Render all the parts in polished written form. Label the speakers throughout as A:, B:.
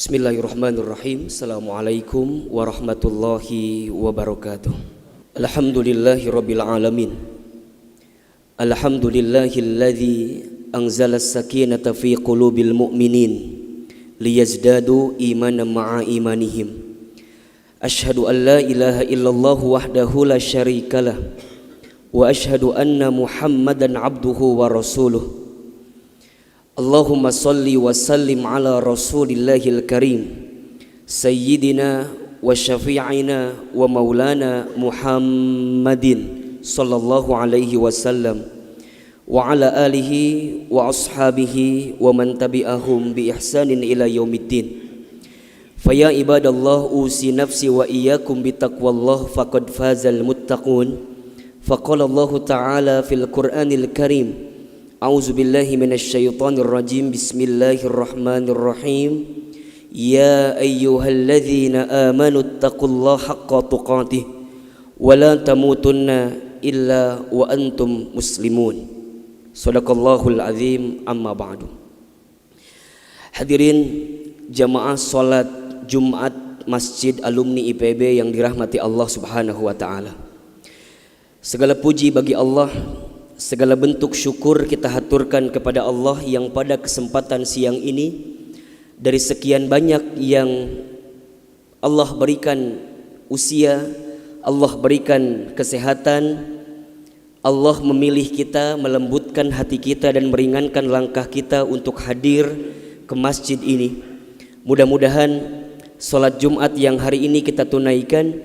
A: Bismillahirrahmanirrahim. Assalamualaikum warahmatullahi wabarakatuh. Alhamdulillahi rabbil alamin. Alhamdulillahilladzi anzala as-sakinata fi qulubil mu'minin liyazdadu imanan ma'a imanihim. Ashhadu an la ilaha illallah wahdahu la syarikalah wa ashhadu anna Muhammadan abduhu wa rasuluh. Allahumma salli wa sallim ala rasulillahil karim sayyidina wa syafi'ina wa maulana Muhammadin sallallahu alaihi wasallam wa ala alihi wa ashabihi wa man tabi'ahum bi ihsanin ila yaumiddin. Faya ibadallah usi nafsi wa iyyakum bi taqwallah faqad fazal muttaqun. Faqala Allah ta'ala fil Qur'anil Karim, A'udzu billahi minasyaitonir rajim. Bismillahirrahmanirrahim. Ya ayyuhalladzina amanu taqullaha haqqa tuqatih wa la tamutunna illa wa antum muslimun. Shadaqallahul azim. Amma ba'du. Hadirin jamaah salat Jumat Masjid Alumni IPB yang dirahmati Allah Subhanahu wa taala. Segala puji bagi Allah, segala bentuk syukur kita haturkan kepada Allah yang pada kesempatan siang ini, dari sekian banyak yang Allah berikan usia, Allah berikan kesehatan, Allah memilih kita, melembutkan hati kita dan meringankan langkah kita untuk hadir ke masjid ini. Mudah-mudahan sholat Jumat yang hari ini kita tunaikan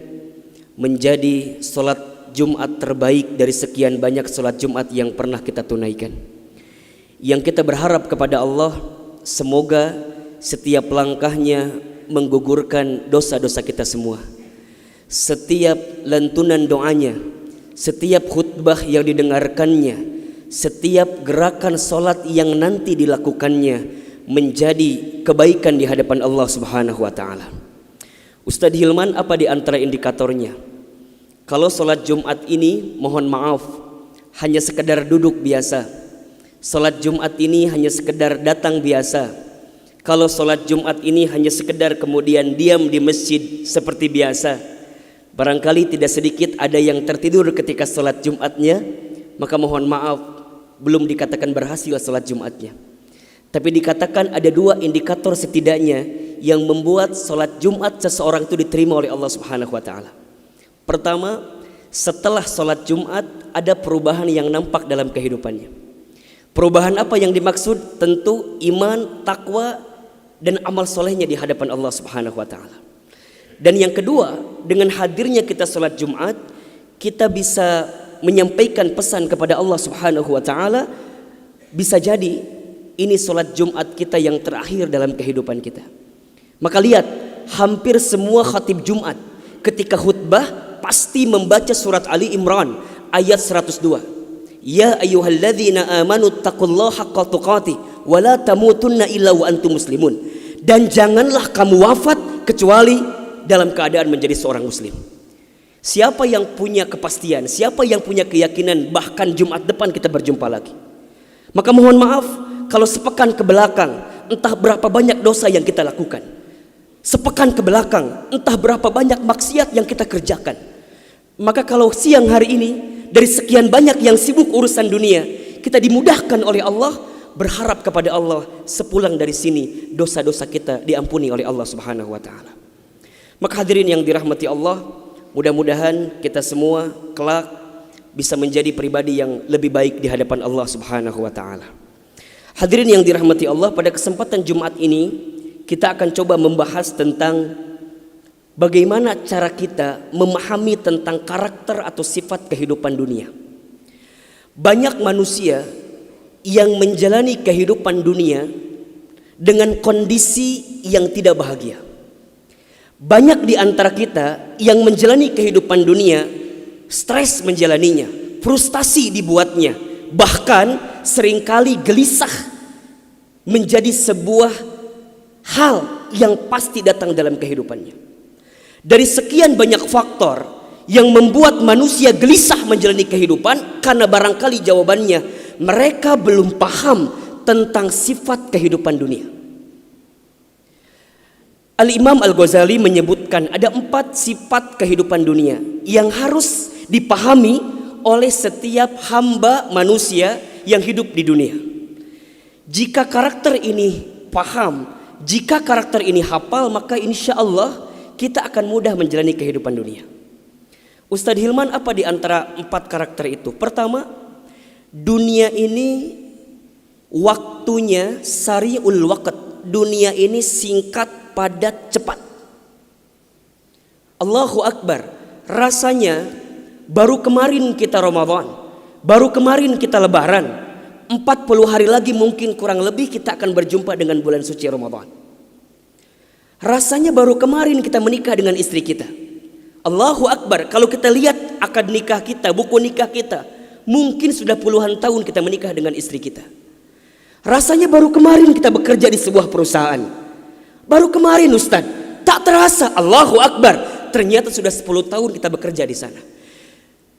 A: menjadi sholat Jumat terbaik dari sekian banyak sholat Jumat yang pernah kita tunaikan. Yang kita berharap kepada Allah, semoga setiap langkahnya menggugurkan dosa-dosa kita semua. Setiap lantunan doanya, setiap khutbah yang didengarkannya, setiap gerakan sholat yang nanti dilakukannya menjadi kebaikan di hadapan Allah Subhanahu wa ta'ala. Ustadz Hilman, apa di antara indikatornya? Kalau sholat Jumat ini, mohon maaf, hanya sekedar duduk biasa. Sholat Jumat ini hanya sekedar datang biasa. Kalau sholat Jumat ini hanya sekedar kemudian diam di masjid seperti biasa, barangkali tidak sedikit ada yang tertidur ketika sholat Jumatnya, maka mohon maaf, belum dikatakan berhasil sholat Jumatnya. Tapi dikatakan ada dua indikator setidaknya yang membuat sholat Jumat seseorang itu diterima oleh Allah Subhanahu wa ta'ala. Pertama, setelah sholat Jumat ada perubahan yang nampak dalam kehidupannya. Perubahan apa yang dimaksud? Tentu iman, takwa, dan amal solehnya di hadapan Allah Subhanahu wa ta'ala. Dan yang kedua, dengan hadirnya kita sholat Jumat, kita bisa menyampaikan pesan kepada Allah Subhanahu wa ta'ala. Bisa jadi ini sholat Jumat kita yang terakhir dalam kehidupan kita. Maka lihat, hampir semua khatib Jumat ketika khutbah pasti membaca surat Ali Imran ayat 102. Ya ayyuhalladzina amanu taqullaha haqqa tuqatih wa la tamutunna illa wa antum muslimun. Dan janganlah kamu wafat kecuali dalam keadaan menjadi seorang muslim. Siapa yang punya kepastian, siapa yang punya keyakinan bahkan Jumat depan kita berjumpa lagi. Maka mohon maaf kalau sepekan ke belakang entah berapa banyak dosa yang kita lakukan. Sepekan ke belakang entah berapa banyak maksiat yang kita kerjakan. Maka kalau siang hari ini dari sekian banyak yang sibuk urusan dunia, kita dimudahkan oleh Allah, berharap kepada Allah sepulang dari sini dosa-dosa kita diampuni oleh Allah Subhanahu wa ta'ala. Maka hadirin yang dirahmati Allah, mudah-mudahan kita semua kelak bisa menjadi pribadi yang lebih baik di hadapan Allah Subhanahu wa ta'ala. Hadirin yang dirahmati Allah, pada kesempatan Jumat ini kita akan coba membahas tentang bagaimana cara kita memahami tentang karakter atau sifat kehidupan dunia. Banyak manusia yang menjalani kehidupan dunia dengan kondisi yang tidak bahagia. Banyak di antara kita yang menjalani kehidupan dunia stres menjalaninya, frustasi dibuatnya, bahkan seringkali gelisah menjadi sebuah hal yang pasti datang dalam kehidupannya. Dari sekian banyak faktor yang membuat manusia gelisah menjalani kehidupan, karena barangkali jawabannya mereka belum paham tentang sifat kehidupan dunia. Al-Imam Al-Ghazali menyebutkan ada 4 sifat kehidupan dunia yang harus dipahami oleh setiap hamba manusia yang hidup di dunia. Jika karakter ini paham, jika karakter ini hafal, maka insya Allah kita akan mudah menjalani kehidupan dunia. Ustadz Hilman, apa di antara 4 karakter itu? Pertama, dunia ini waktunya sari'ul waqt. Dunia ini singkat, padat, cepat. Allahu Akbar. Rasanya baru kemarin kita Ramadan, baru kemarin kita Lebaran. 40 hari lagi mungkin kurang lebih kita akan berjumpa dengan bulan suci Ramadan. Rasanya baru kemarin kita menikah dengan istri kita. Allahu Akbar. Kalau kita lihat akad nikah kita, buku nikah kita, mungkin sudah puluhan tahun kita menikah dengan istri kita. Rasanya baru kemarin kita bekerja di sebuah perusahaan. Baru kemarin Ustaz, tak terasa, Allahu Akbar, ternyata sudah 10 tahun kita bekerja di sana.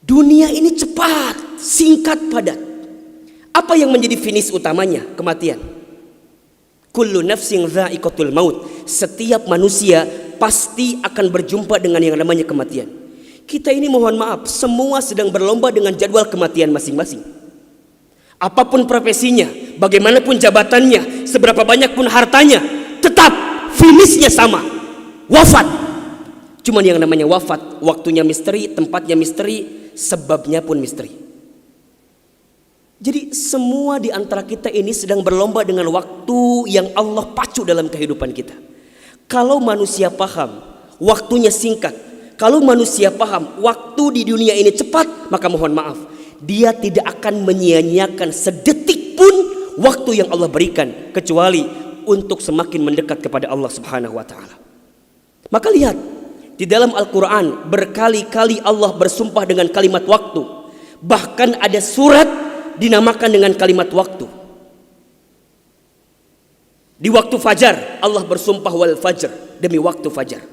A: Dunia ini cepat, singkat, padat. Apa yang menjadi finish utamanya? Kematian. Kullu nafsin dha'iqatul maut. Setiap manusia pasti akan berjumpa dengan yang namanya kematian. Kita ini mohon maaf, semua sedang berlomba dengan jadwal kematian masing-masing. Apapun profesinya, bagaimanapun jabatannya, seberapa banyak pun hartanya, tetap finishnya sama, wafat. Cuman yang namanya wafat, waktunya misteri, tempatnya misteri, sebabnya pun misteri. Jadi semua di antara kita ini sedang berlomba dengan waktu yang Allah pacu dalam kehidupan kita. Kalau manusia paham, waktunya singkat. Kalau manusia paham, waktu di dunia ini cepat, maka mohon maaf, dia tidak akan menyia-nyiakan sedetik pun waktu yang Allah berikan, kecuali untuk semakin mendekat kepada Allah Subhanahu wa taala. Maka lihat, di dalam Al-Qur'an berkali-kali Allah bersumpah dengan kalimat waktu. Bahkan ada surat dinamakan dengan kalimat waktu. Di waktu fajar Allah bersumpah wal fajr, demi waktu fajar.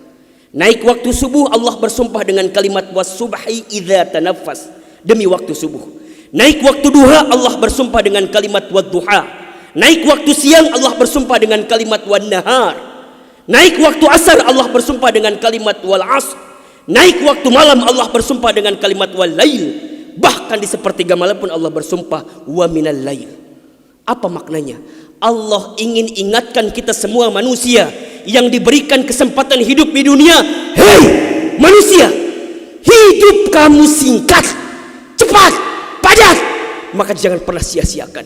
A: Naik waktu subuh Allah bersumpah dengan kalimat was-subhi idza tanaffas, demi waktu subuh. Naik waktu duha Allah bersumpah dengan kalimat wad-duha. Naik waktu siang Allah bersumpah dengan kalimat wan-nahar. Naik waktu asar Allah bersumpah dengan kalimat wal asr. Naik waktu malam Allah bersumpah dengan kalimat wal lail. Bahkan di sepertiga malam pun Allah bersumpah wa minal lail. Apa maknanya? Allah ingin ingatkan kita semua manusia yang diberikan kesempatan hidup di dunia. Hei manusia, hidup kamu singkat, cepat, padat, maka jangan pernah sia-siakan,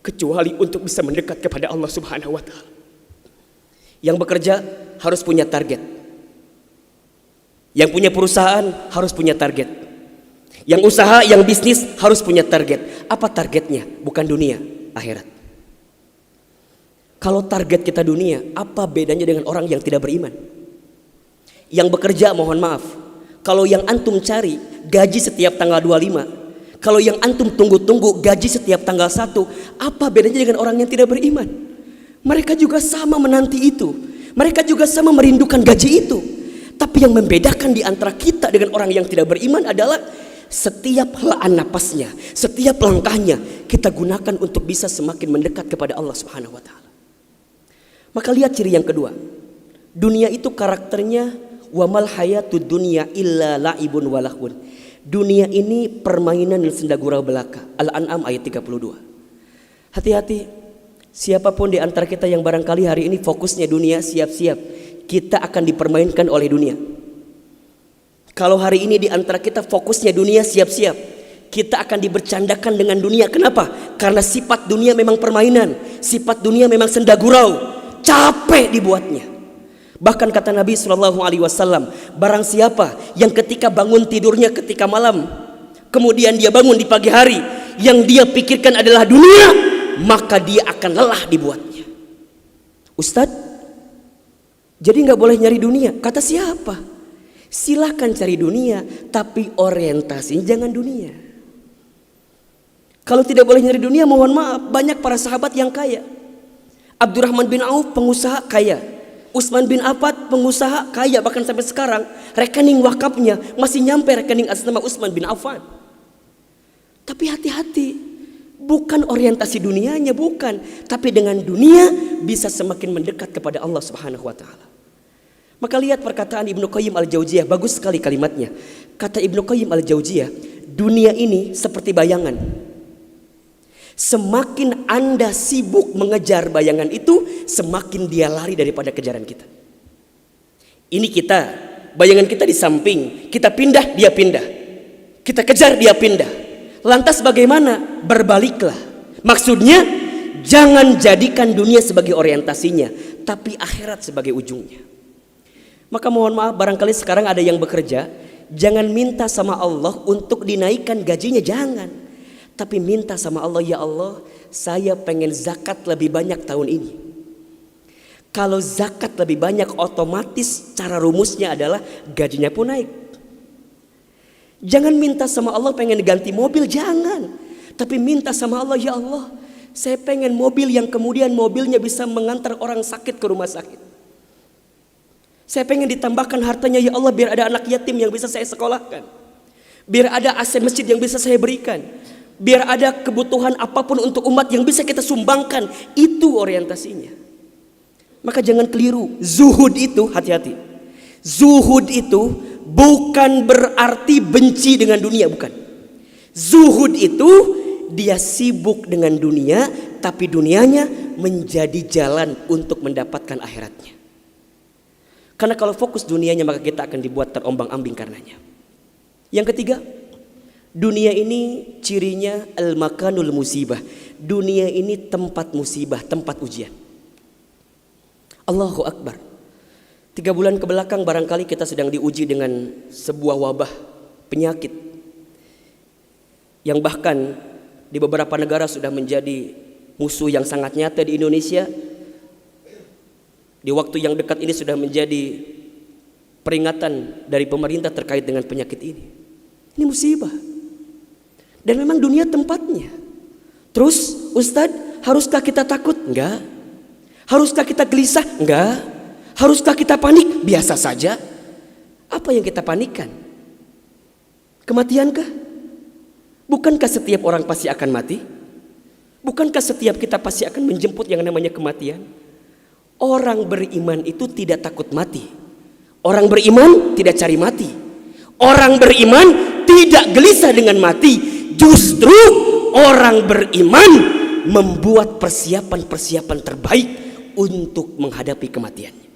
A: kecuali untuk bisa mendekat kepada Allah Subhanahu wa taala. Yang bekerja harus punya target. Yang punya perusahaan harus punya target. Yang usaha, yang bisnis harus punya target. Apa targetnya? Bukan dunia, akhirat. Kalau target kita dunia, apa bedanya dengan orang yang tidak beriman? Yang bekerja mohon maaf, kalau yang antum cari gaji setiap tanggal 25, kalau yang antum tunggu-tunggu gaji setiap tanggal 1, apa bedanya dengan orang yang tidak beriman? Mereka juga sama menanti itu, mereka juga sama merindukan gaji itu. Tapi yang membedakan di antara kita dengan orang yang tidak beriman adalah setiap helaan napasnya, setiap langkahnya kita gunakan untuk bisa semakin mendekat kepada Allah Subhanahu wa taala. Maka lihat ciri yang kedua. Dunia itu karakternya wamal hayatud dunya illa laibun walahun. Dunia ini permainan dan senda gurau belaka. Al-An'am ayat 32. Hati-hati, siapapun di antara kita yang barangkali hari ini fokusnya dunia, siap-siap kita akan dipermainkan oleh dunia. Kalau hari ini di antara kita fokusnya dunia, siap-siap kita akan dibercandakan dengan dunia. Kenapa? Karena sifat dunia memang permainan, sifat dunia memang senda gurau, capek dibuatnya. Bahkan kata Nabi SAW, barang siapa yang ketika bangun tidurnya ketika malam, kemudian dia bangun di pagi hari, yang dia pikirkan adalah dunia, maka dia akan lelah dibuatnya. Ustadz, jadi gak boleh nyari dunia? Kata siapa? Silahkan cari dunia, tapi orientasinya jangan dunia. Kalau tidak boleh nyari dunia, mohon maaf, banyak para sahabat yang kaya. Abdurrahman bin Auf pengusaha kaya, Utsman bin Affan pengusaha kaya, bahkan sampai sekarang rekening wakafnya masih nyampe rekening atas nama Utsman bin Affan. Tapi hati-hati, bukan orientasi dunianya, bukan, tapi dengan dunia bisa semakin mendekat kepada Allah Subhanahu wa taala. Maka lihat perkataan Ibnu Qayyim al-Jauziyah, bagus sekali kalimatnya. Kata Ibnu Qayyim al-Jauziyah, dunia ini seperti bayangan. Semakin Anda sibuk mengejar bayangan itu, semakin dia lari daripada kejaran kita. Ini kita, bayangan kita di samping, kita pindah, dia pindah. Kita kejar, dia pindah. Lantas bagaimana? Berbaliklah. Maksudnya, jangan jadikan dunia sebagai orientasinya, tapi akhirat sebagai ujungnya. Maka mohon maaf, barangkali sekarang ada yang bekerja, jangan minta sama Allah untuk dinaikkan gajinya, jangan. Tapi minta sama Allah, ya Allah, saya pengen zakat lebih banyak tahun ini. Kalau zakat lebih banyak, otomatis cara rumusnya adalah gajinya pun naik. Jangan minta sama Allah pengen ganti mobil, jangan. Tapi minta sama Allah, ya Allah, saya pengen mobil yang kemudian mobilnya bisa mengantar orang sakit ke rumah sakit. Saya pengen ditambahkan hartanya, ya Allah, biar ada anak yatim yang bisa saya sekolahkan. Biar ada AC masjid yang bisa saya berikan. Biar ada kebutuhan apapun untuk umat yang bisa kita sumbangkan. Itu orientasinya. Maka jangan keliru. Zuhud itu, hati-hati. Zuhud itu bukan berarti benci dengan dunia, bukan. Zuhud itu dia sibuk dengan dunia, tapi dunianya menjadi jalan untuk mendapatkan akhiratnya. Karena kalau fokus dunianya, maka kita akan dibuat terombang-ambing karenanya. Yang ketiga, dunia ini cirinya al-makanul musibah. Dunia ini tempat musibah, tempat ujian. Allahu Akbar. 3 bulan kebelakang barangkali kita sedang diuji dengan sebuah wabah, penyakit, yang bahkan di beberapa negara sudah menjadi musuh yang sangat nyata. Di Indonesia, di waktu yang dekat ini sudah menjadi peringatan dari pemerintah terkait dengan penyakit ini. Ini musibah. Dan memang dunia tempatnya. Terus, Ustadz, haruskah kita takut? Enggak. Haruskah kita gelisah? Enggak. Haruskah kita panik? Biasa saja. Apa yang kita panikkan? Kematiankah? Bukankah setiap orang pasti akan mati? Bukankah setiap kita pasti akan menjemput yang namanya kematian? Orang beriman itu tidak takut mati. Orang beriman tidak cari mati. Orang beriman tidak gelisah dengan mati. Justru orang beriman membuat persiapan-persiapan terbaik untuk menghadapi kematiannya.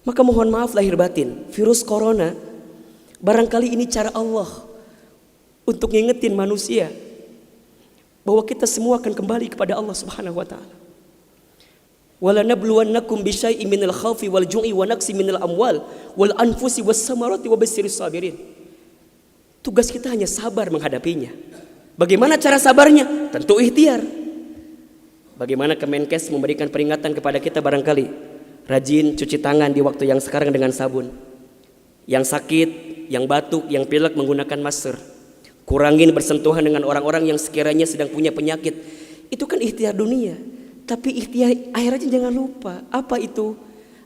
A: Maka mohon maaf lahir batin, virus corona barangkali ini cara Allah untuk ngingetin manusia bahwa kita semua akan kembali kepada Allah Subhanahu wa taala. Wala nabluwannakum bisyai'in minal khaufi wal ju'i wa naqsi minal amwal wal anfusi was samarati wa basyirus sabirin. Tugas kita hanya sabar menghadapinya. Bagaimana cara sabarnya? Tentu ikhtiar. Bagaimana Kemenkes memberikan peringatan kepada kita barangkali? Rajin cuci tangan di waktu yang sekarang dengan sabun. Yang sakit, yang batuk, yang pilek menggunakan masker. Kurangin bersentuhan dengan orang-orang yang sekiranya sedang punya penyakit. Itu kan ikhtiar dunia. Tapi ikhtiar akhiratnya jangan lupa. Apa itu?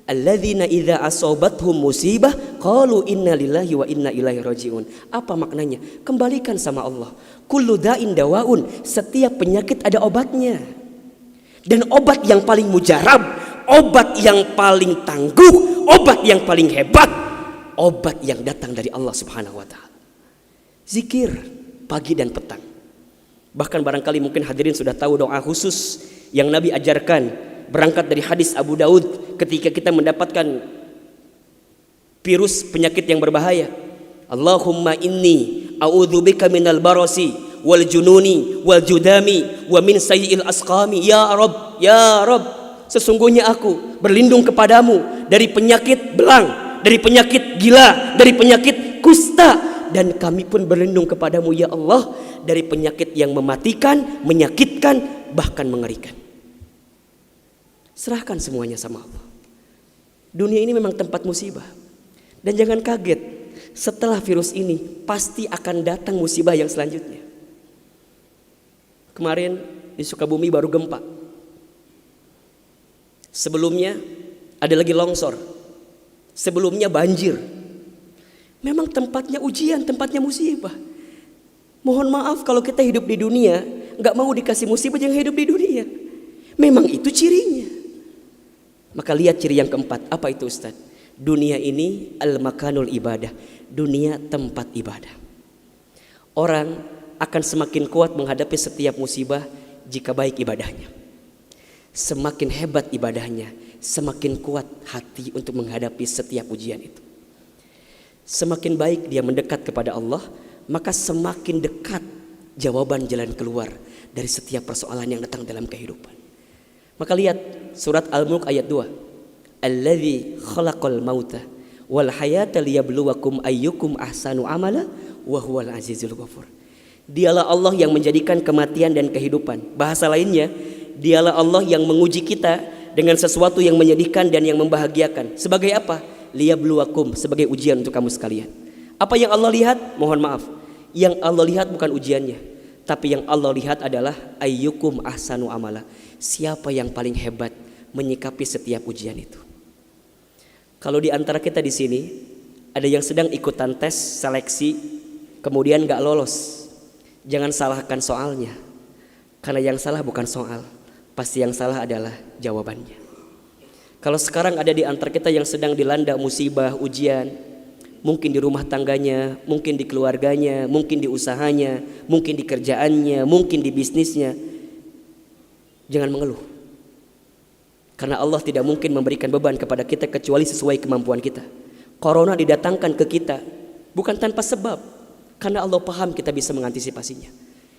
A: Alladzina idza asobathum musibah qalu inna lillahi wa inna ilaihi rajiun. Apa maknanya? Kembalikan sama Allah. Kullu da'in dawaun. Setiap penyakit ada obatnya. Dan obat yang paling mujarab, obat yang paling tangguh, obat yang paling hebat, obat yang datang dari Allah Subhanahu wa taala. Zikir pagi dan petang. Bahkan barangkali mungkin hadirin sudah tahu doa khusus yang Nabi ajarkan, berangkat dari hadis Abu Daud ketika kita mendapatkan virus penyakit yang berbahaya. Allahumma inni a'udzubika minal barasi wal jununi wal judami wa min sayyi'il asqami. Ya Rabb, ya Rabb, sesungguhnya aku berlindung kepadamu dari penyakit belang, dari penyakit gila, dari penyakit kusta, dan kami pun berlindung kepadamu ya Allah dari penyakit yang mematikan, menyakitkan, bahkan mengerikan. Serahkan semuanya sama Allah. Dunia ini memang tempat musibah. Dan jangan kaget, setelah virus ini pasti akan datang musibah yang selanjutnya. Kemarin di Sukabumi baru gempa. Sebelumnya ada lagi longsor. Sebelumnya banjir. Memang tempatnya ujian, tempatnya musibah. Mohon maaf kalau kita hidup di dunia gak mau dikasih musibah, jangan hidup di dunia. Memang itu cirinya. Maka lihat ciri yang keempat. Apa itu Ustaz? Dunia ini al-makanul ibadah, dunia tempat ibadah. Orang akan semakin kuat menghadapi setiap musibah jika baik ibadahnya. Semakin hebat ibadahnya, semakin kuat hati untuk menghadapi setiap ujian itu. Semakin baik dia mendekat kepada Allah, maka semakin dekat jawaban jalan keluar dari setiap persoalan yang datang dalam kehidupan. Maka lihat surat Al-Mulk ayat 2. Alladzi khalaqal mauta wal hayata liyabluwakum ayyukum ahsanu amala wa huwal azizul ghafur. Dialah Allah yang menjadikan kematian dan kehidupan. Bahasa lainnya, dialah Allah yang menguji kita dengan sesuatu yang menyedihkan dan yang membahagiakan. Sebagai apa? Liyabluwakum, sebagai ujian untuk kamu sekalian. Apa yang Allah lihat? Mohon maaf, yang Allah lihat bukan ujiannya, tapi yang Allah lihat adalah ayyukum ahsanu amala. Siapa yang paling hebat menyikapi setiap ujian itu. Kalau di antara kita di sini ada yang sedang ikutan tes seleksi kemudian gak lolos, jangan salahkan soalnya, karena yang salah bukan soal, pasti yang salah adalah jawabannya. Kalau sekarang ada di antara kita yang sedang dilanda musibah, ujian, mungkin di rumah tangganya, mungkin di keluarganya, mungkin di usahanya, mungkin di kerjaannya, mungkin di bisnisnya, jangan mengeluh. Karena Allah tidak mungkin memberikan beban kepada kita kecuali sesuai kemampuan kita. Corona didatangkan ke kita bukan tanpa sebab, karena Allah paham kita bisa mengantisipasinya.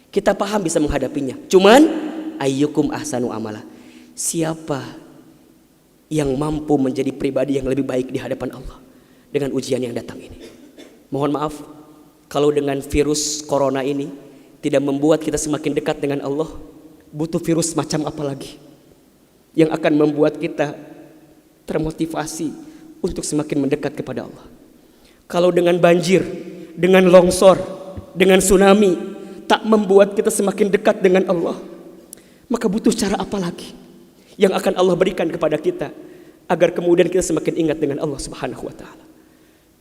A: Kita paham bisa menghadapinya. Cuman ayyukum ahsanu amala. Siapa yang mampu menjadi pribadi yang lebih baik di hadapan Allah dengan ujian yang datang ini? Mohon maaf kalau dengan virus corona ini tidak membuat kita semakin dekat dengan Allah, butuh virus macam apa lagi yang akan membuat kita termotivasi untuk semakin mendekat kepada Allah? Kalau dengan banjir, dengan longsor, dengan tsunami tak membuat kita semakin dekat dengan Allah, maka butuh cara apa lagi yang akan Allah berikan kepada kita agar kemudian kita semakin ingat dengan Allah Subhanahu wa taala.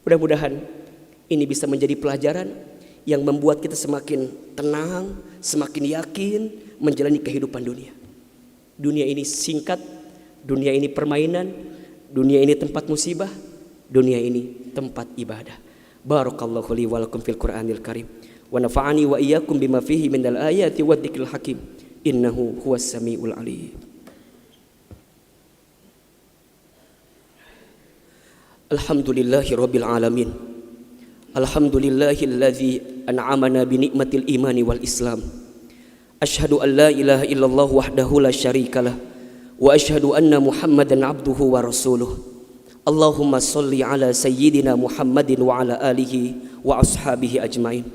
A: Mudah-mudahan ini bisa menjadi pelajaran yang membuat kita semakin tenang, semakin yakin menjalani kehidupan dunia. Dunia ini singkat, dunia ini permainan, dunia ini tempat musibah, dunia ini tempat ibadah. Barakallahu li wa lakum fil Qur'anil Karim wa nafa'ani wa iyyakum bima fihi minal ayati wadh-dhikril hakim. Innahu huwas samiul alim. Alhamdulillahi rabbil alamin. Alhamdulillahilladzi an'amana bi ni'matil imani wal islam. Asyhadu an la ilaha illallah wahdahu la syarikalah wa asyhadu anna Muhammadan abduhu wa rasuluh. Allahumma salli ala sayyidina Muhammadin wa ala alihi wa ashabihi ajmain.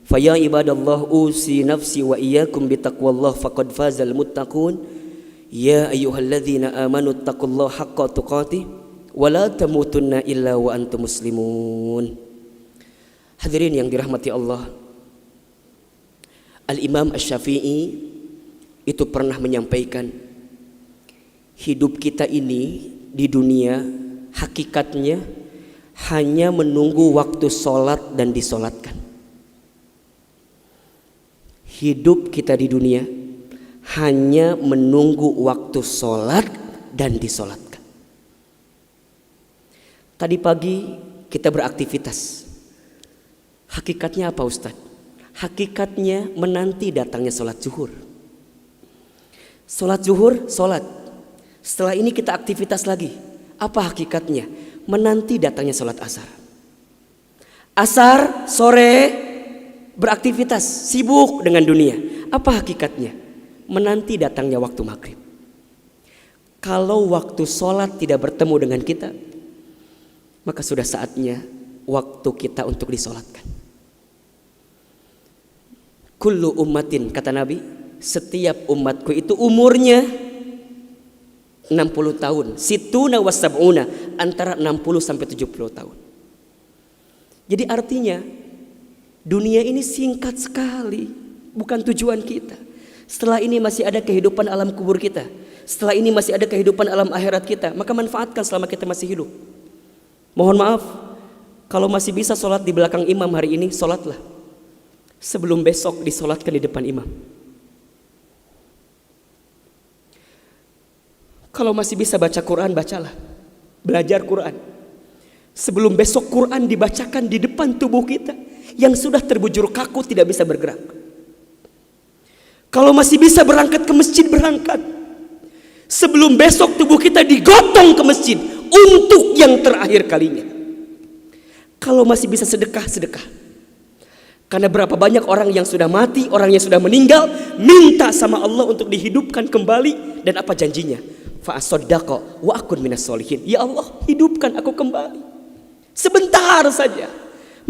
A: Faya ibadallah usi nafsi wa iyyakum bitaqwallah faqad fazal muttaqun. Ya ayyuhalladzina amanu taqullaha haqqa tuqatih wa la tamutunna illa wa antum muslimun. Hadirin yang dirahmati Allah, Al-Imam Asy-Syafi'i itu pernah menyampaikan, hidup kita ini di dunia hakikatnya hanya menunggu waktu sholat dan disolatkan. Hidup kita di dunia hanya menunggu waktu sholat dan disolatkan. Tadi pagi kita beraktivitas. Hakikatnya apa Ustadz? Hakikatnya menanti datangnya sholat zuhur. Sholat zuhur, sholat. Setelah ini kita aktivitas lagi. Apa hakikatnya? Menanti datangnya sholat asar. Asar, sore, beraktivitas, sibuk dengan dunia. Apa hakikatnya? Menanti datangnya waktu maghrib. Kalau waktu sholat tidak bertemu dengan kita, maka sudah saatnya waktu kita untuk disolatkan. Kullu ummatin, kata Nabi, setiap umatku itu umurnya 60 tahun. Situna wasab'una, antara 60 sampai 70 tahun. Jadi artinya dunia ini singkat sekali, bukan tujuan kita. Setelah ini masih ada kehidupan alam kubur kita. Setelah ini masih ada kehidupan alam akhirat kita. Maka manfaatkan selama kita masih hidup. Mohon maaf, kalau masih bisa sholat di belakang imam hari ini, sholatlah. Sebelum besok disolatkan di depan imam. Kalau masih bisa baca Quran, bacalah. Belajar Quran. Sebelum besok Quran dibacakan di depan tubuh kita yang sudah terbujur kaku tidak bisa bergerak. Kalau masih bisa berangkat ke masjid, berangkat. Sebelum besok tubuh kita digotong ke masjid untuk yang terakhir kalinya. Kalau masih bisa sedekah, sedekah. Karena berapa banyak orang yang sudah mati, orang yang sudah meninggal, minta sama Allah untuk dihidupkan kembali. Dan apa janjinya? Fa'asaddaqa wa akun minas solihin. Ya Allah, hidupkan aku kembali. Sebentar saja.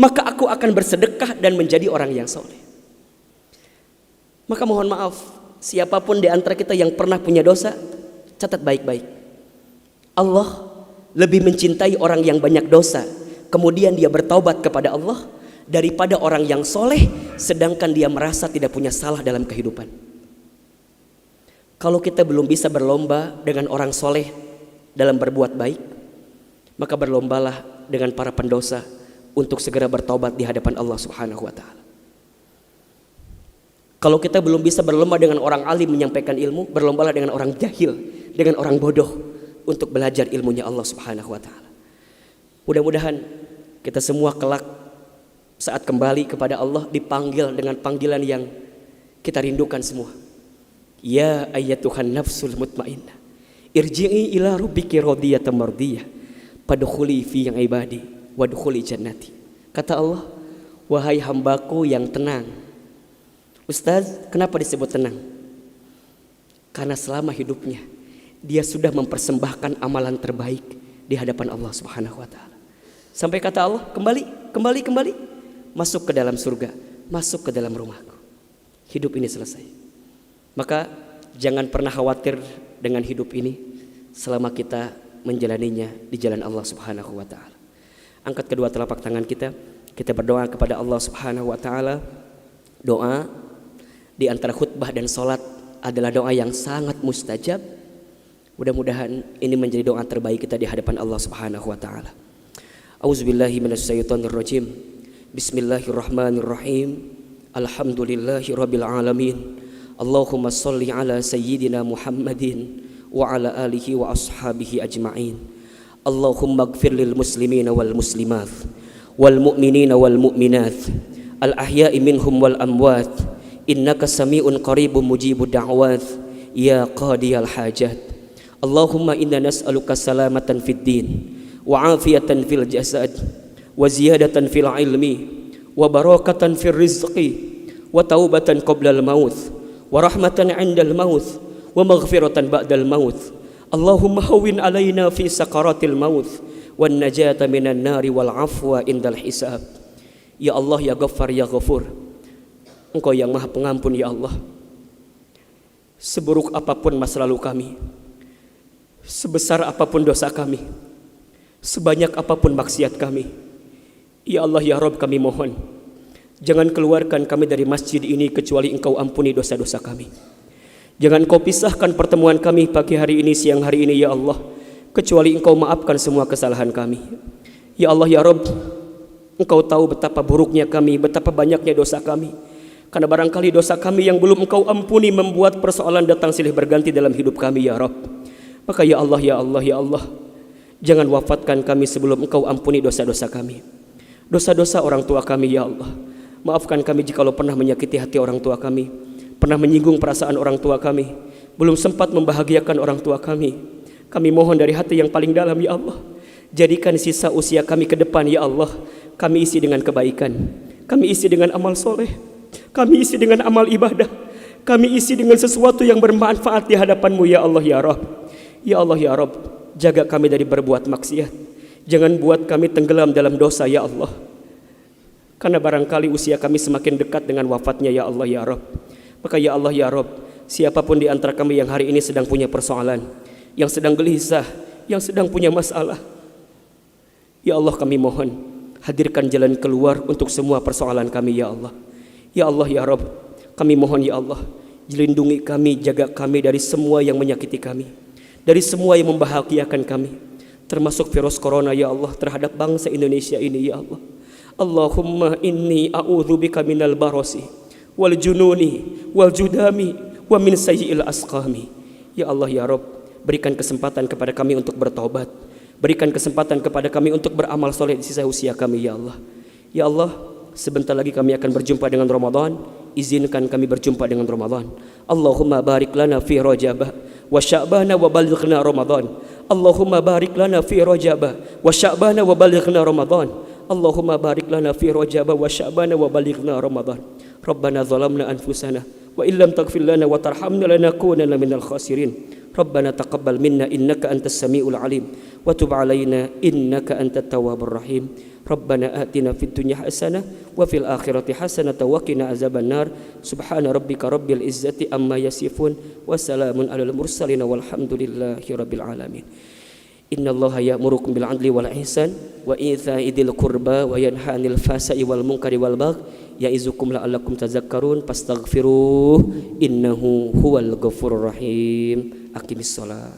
A: Maka aku akan bersedekah dan menjadi orang yang soleh. Maka mohon maaf, siapapun di antara kita yang pernah punya dosa, catat baik-baik. Allah lebih mencintai orang yang banyak dosa, kemudian dia bertaubat kepada Allah, daripada orang yang soleh, sedangkan dia merasa tidak punya salah dalam kehidupan. Kalau kita belum bisa berlomba dengan orang soleh dalam berbuat baik, maka berlombalah dengan para pendosa untuk segera bertaubat di hadapan Allah Subhanahu wa Ta'ala. Kalau kita belum bisa berlomba dengan orang alim menyampaikan ilmu, berlombalah dengan orang jahil, dengan orang bodoh untuk belajar ilmunya Allah Subhanahu wa Ta'ala. Mudah-mudahan kita semua kelak saat kembali kepada Allah dipanggil dengan panggilan yang kita rindukan semua. Ya ayyatuhan nafsul mutmainnah, irji'i ila rabbiki radiyatan mardiyah, fadkhuli fi ibadi wadkhuli jannati. Kata Allah, wahai hambaku yang tenang. Ustaz, kenapa disebut tenang? Karena selama hidupnya dia sudah mempersembahkan amalan terbaik di hadapan Allah Subhanahu wa Ta'ala. Sampai kata Allah, kembali, masuk ke dalam surga, masuk ke dalam rumahku. Hidup ini selesai. Maka jangan pernah khawatir dengan hidup ini selama kita menjalaninya di jalan Allah Subhanahu wa Ta'ala. Angkat kedua telapak tangan kita berdoa kepada Allah Subhanahu wa Ta'ala. Doa di antara khutbah dan sholat adalah doa yang sangat mustajab. Mudah-mudahan ini menjadi doa terbaik kita di hadapan Allah Subhanahu wa Ta'ala. Auzubillahi minasyaitonirrajim. Bismillahirrahmanirrahim. Alhamdulillahi rabbil alamin. Allahumma sholli ala sayyidina Muhammadin wa ala alihi wa ashabihi ajma'in. Allahumma ighfir lil muslimina wal muslimat wal mu'minina wal mu'minat al ahya'i minhum wal amwat. Innaka sami'un qaribun mujibud da'wat ya qadiyal hajat. Allahumma inna nas'aluka salamatan fid din wa afiyatan fil jasad wa ziyadatan fil ilmi wa barakatan fil rizqi wa taubatan qabla al maut wa rahmatan 'inda al maut wa maghfiratan ba'da al maut. Allahumma hawwin 'alaina fi sakaratil maut wan najata minan nari wal 'afwa indal hisab. Ya Allah, ya Ghaffar, ya Ghafur, Engkau yang maha pengampun ya Allah. Seburuk apapun masa lalu kami, sebesar apapun dosa kami, sebanyak apapun maksiat kami, ya Allah ya Rabb, kami mohon jangan keluarkan kami dari masjid ini kecuali Engkau ampuni dosa-dosa kami. Jangan Kau pisahkan pertemuan kami pagi hari ini, siang hari ini ya Allah, kecuali Engkau maafkan semua kesalahan kami. Ya Allah ya Rabb, Engkau tahu betapa buruknya kami, betapa banyaknya dosa kami. Karena barangkali dosa kami yang belum Engkau ampuni membuat persoalan datang silih berganti dalam hidup kami ya Rabb. Maka ya Allah, ya Allah, ya Allah, jangan wafatkan kami sebelum Engkau ampuni dosa-dosa kami, dosa-dosa orang tua kami ya Allah. Maafkan kami jikalau pernah menyakiti hati orang tua kami, pernah menyinggung perasaan orang tua kami, belum sempat membahagiakan orang tua kami. Kami mohon dari hati yang paling dalam ya Allah, jadikan sisa usia kami ke depan ya Allah, kami isi dengan kebaikan, kami isi dengan amal soleh, kami isi dengan amal ibadah, kami isi dengan sesuatu yang bermanfaat di hadapan-Mu ya Allah ya Rabb. Ya Allah ya Rabb, jaga kami dari berbuat maksiat. Jangan buat kami tenggelam dalam dosa ya Allah. Karena barangkali usia kami semakin dekat dengan wafatnya ya Allah ya Rabb. Maka ya Allah ya Rabb, siapapun di antara kami yang hari ini sedang punya persoalan, yang sedang gelisah, yang sedang punya masalah, ya Allah kami mohon hadirkan jalan keluar untuk semua persoalan kami ya Allah. Ya Allah ya Rabb, kami mohon ya Allah, lindungi kami, jaga kami dari semua yang menyakiti kami, dari semua yang membahagiakan kami, termasuk virus corona ya Allah terhadap bangsa Indonesia ini ya Allah. Allahumma inni a'udzubika minal barasi wal jununi wal judami wa min sayyi'il asqami. Ya Allah ya Rabb, berikan kesempatan kepada kami untuk bertobat, Berikan kesempatan kepada kami untuk beramal soleh di sisa usia kami ya Allah. Ya Allah, sebentar lagi kami akan berjumpa dengan Ramadan. Izinkan kami berjumpa dengan Ramadan. Allahumma barik lana fi Rajabah wa Sya'bana wa balighna Ramadan. Allahumma barik lana fi Rajabah wa Sya'bana wa balighna Ramadan. Allahumma barik lana fi Rajabah wa Sya'bana wa balighna Ramadan. Rabbana zalamna anfusana wa illam taghfir lana wa tarhamna lanakunanna minal khasirin. Rabbana taqabbal minna innaka antas samiul alim wa tub alaina innaka antat tawwabur rahim. Rabbana atina fid dunya hasanah wa fil akhirati hasanah wa qina azabannar. Subhana rabbika rabbil izzati amma yasifun wa salamun alal mursalin walhamdulillahi rabbil alamin. Innallaha ya'murukum bil 'adli wal ihsan wa ita'i dzil qurba wa yanha 'anil fahsai wal munkari wal baghi ya'izukum la'allakum tadhakkarun fastaghfiruh innahu huwal ghafurur rahim. Aqimis shalah.